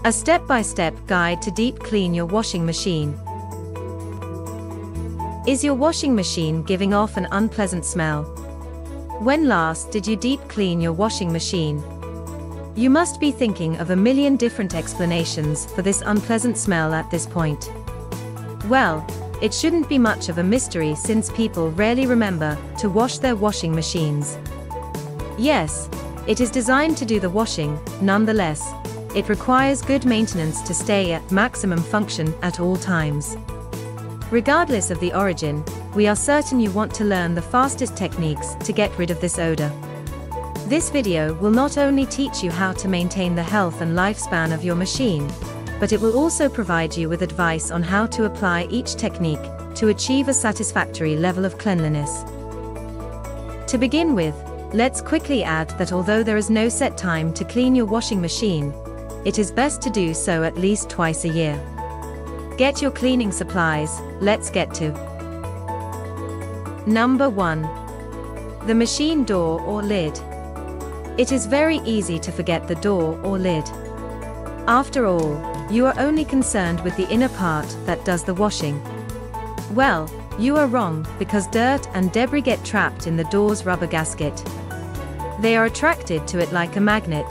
A step-by-step guide to deep clean your washing machine. Is your washing machine giving off an unpleasant smell? When last did you deep clean your washing machine? You must be thinking of a million different explanations for this unpleasant smell at this point. Well, it shouldn't be much of a mystery since people rarely remember to wash their washing machines. Yes, it is designed to do the washing, nonetheless, it requires good maintenance to stay at maximum function at all times. Regardless of the origin, we are certain you want to learn the fastest techniques to get rid of this odor. This video will not only teach you how to maintain the health and lifespan of your machine, but it will also provide you with advice on how to apply each technique to achieve a satisfactory level of cleanliness. To begin with, let's quickly add that although there is no set time to clean your washing machine, it is best to do so at least twice a year. Get your cleaning supplies, let's get to Number 1. The machine door or lid. It is very easy to forget the door or lid. After all, you are only concerned with the inner part that does the washing. Well, you are wrong, because dirt and debris get trapped in the door's rubber gasket. They are attracted to it like a magnet.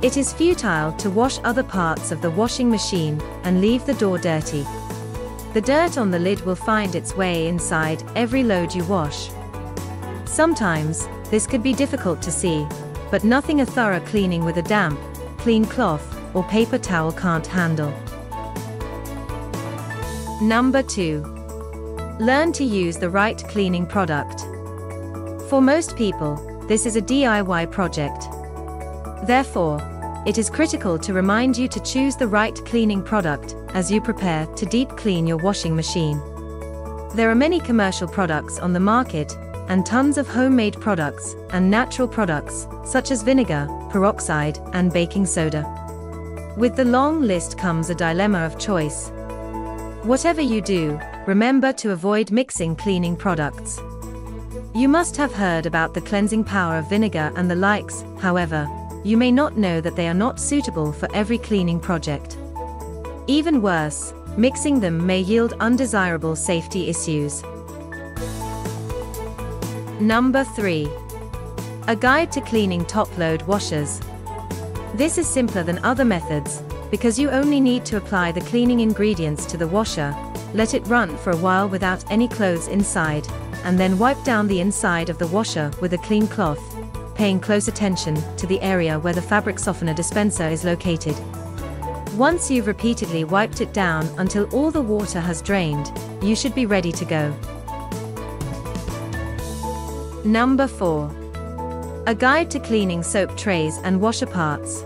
It is futile to wash other parts of the washing machine and leave the door dirty. The dirt on the lid will find its way inside every load you wash. Sometimes, this could be difficult to see, but nothing a thorough cleaning with a damp, clean cloth or paper towel can't handle. Number 2. Learn to use the right cleaning product. For most people, this is a DIY project. Therefore, it is critical to remind you to choose the right cleaning product as you prepare to deep clean your washing machine. There are many commercial products on the market, and tons of homemade products and natural products, such as vinegar, peroxide, and baking soda. With the long list comes a dilemma of choice. Whatever you do, remember to avoid mixing cleaning products. You must have heard about the cleansing power of vinegar and the likes, however, you may not know that they are not suitable for every cleaning project. Even worse, mixing them may yield undesirable safety issues. Number 3. A guide to cleaning top-load washers. This is simpler than other methods, because you only need to apply the cleaning ingredients to the washer, let it run for a while without any clothes inside, and then wipe down the inside of the washer with a clean cloth, paying close attention to the area where the fabric softener dispenser is located. Once you've repeatedly wiped it down until all the water has drained, you should be ready to go. Number 4. A guide to cleaning soap trays and washer parts.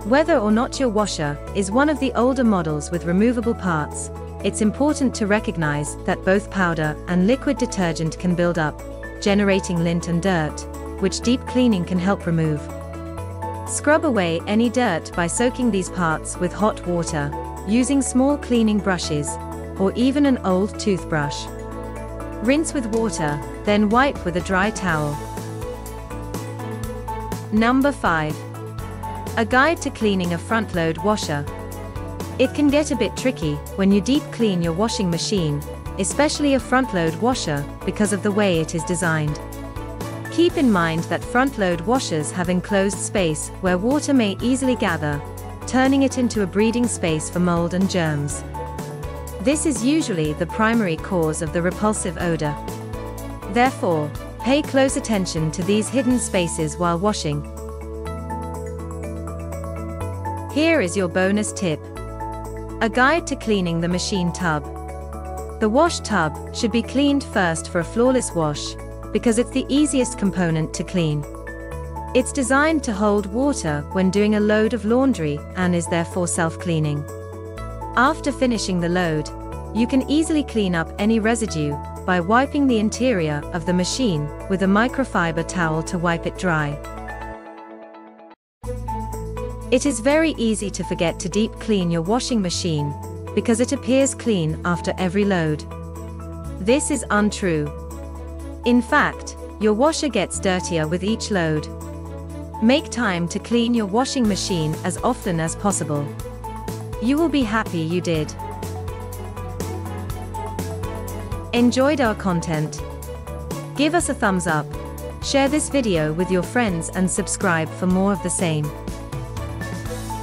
Whether or not your washer is one of the older models with removable parts, it's important to recognize that both powder and liquid detergent can build up, generating lint and dirt, which deep cleaning can help remove. Scrub away any dirt by soaking these parts with hot water, using small cleaning brushes, or even an old toothbrush. Rinse with water, then wipe with a dry towel. Number 5. A guide to cleaning a front-load washer. It can get a bit tricky when you deep clean your washing machine, especially a front-load washer, because of the way it is designed. Keep in mind that front-load washers have enclosed space where water may easily gather, turning it into a breeding space for mold and germs. This is usually the primary cause of the repulsive odor. Therefore, pay close attention to these hidden spaces while washing. Here is your bonus tip. A guide to cleaning the machine tub. The wash tub should be cleaned first for a flawless wash, because it's the easiest component to clean. It's designed to hold water when doing a load of laundry and is therefore self-cleaning. After finishing the load, you can easily clean up any residue by wiping the interior of the machine with a microfiber towel to wipe it dry. It is very easy to forget to deep clean your washing machine, because it appears clean after every load. This is untrue. In fact, your washer gets dirtier with each load. Make time to clean your washing machine as often as possible. You will be happy you did. Enjoyed our content? Give us a thumbs up, share this video with your friends and subscribe for more of the same.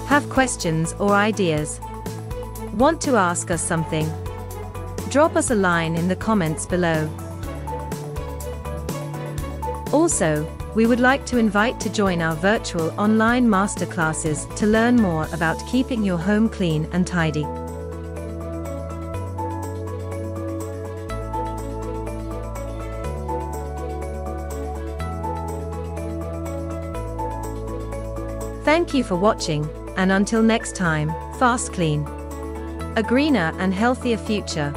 Have questions or ideas? Want to ask us something? Drop us a line in the comments below. Also, we would like to invite to join our virtual online masterclasses to learn more about keeping your home clean and tidy. Thank you for watching, and until next time, FastKlean. A greener and healthier future.